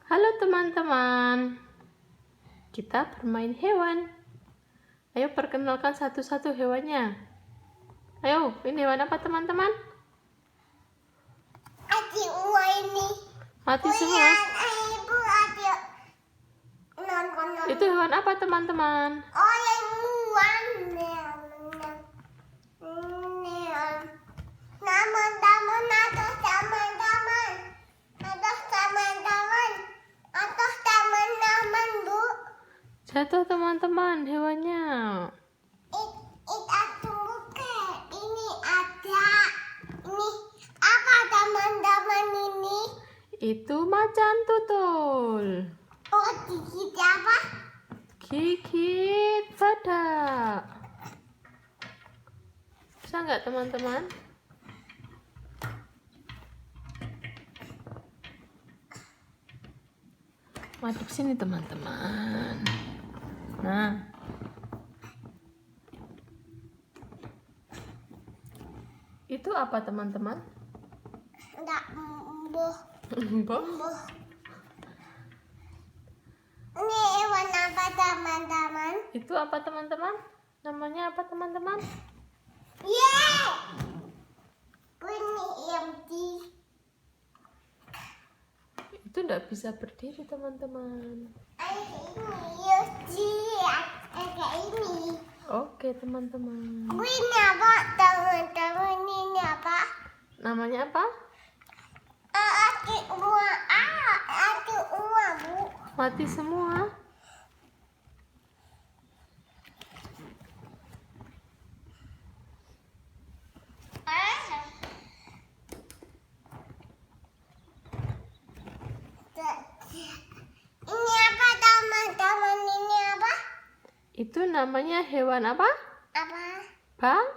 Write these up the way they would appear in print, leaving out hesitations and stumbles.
Halo teman-teman, kita bermain hewan. Ayo perkenalkan satu-satu hewannya. Ayo, ini hewan apa teman-teman? Ini. Mati semua. Itu hewan apa teman-teman? Jatuh teman-teman hewannya. Ini ada. Ini apa teman-teman ini? Itu macan tutul. Oh, gigit apa? Gigit badak. Bisa nggak teman-teman? Madep sini teman-teman. Nah, itu apa teman-teman? Enggak, Mbah. Mbah. Ini hewan apa teman-teman? Itu apa teman-teman? Namanya apa teman-teman? Bunyi empty. Itu tidak bisa berdiri teman-teman. Ini. Oke teman-teman. Ini apa teman-teman? Ini apa? Namanya apa? Aku Bu. Mati semua. Ini apa teman-teman? Ini apa? Itu namanya hewan apa? Apa? Bang?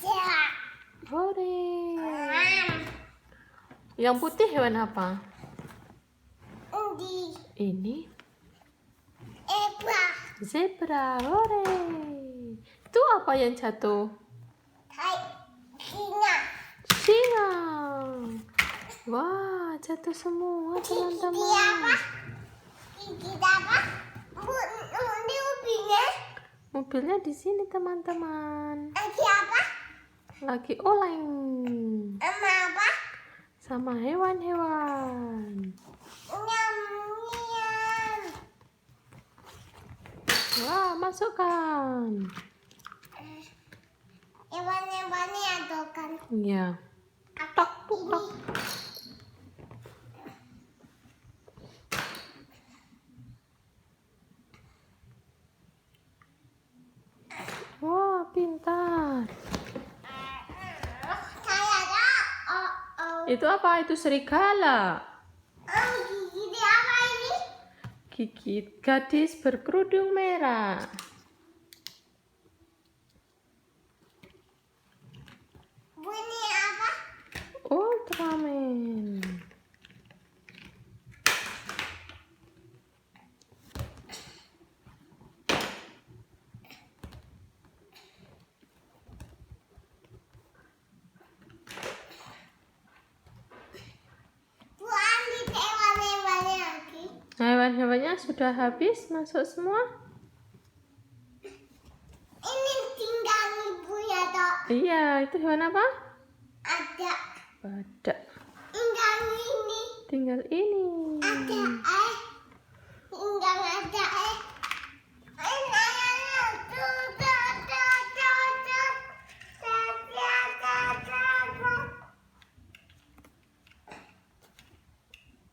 Ya. Hore. Yang putih hewan apa? Ini zebra. Hore. Itu apa yang jatuh? Singa. Wah, jatuh semua teman-teman. Mobilnya di sini teman-teman. Lagi oleng. Sama hewan-hewan. Wah, masukkan. Hewan-hewannya adokan. Iya. Tok, tok, tok. Wah, pintar. Itu apa? Itu serigala. Gigi apa ini? Gigit gadis berkerudung merah. Bunyi apa? Ultraman. Hewan-hewannya sudah habis masuk semua. Ini tinggal ibu ya dok. Iya, itu hewan apa? Ada. Badak. Tinggal ini. Tinggal ini. Ada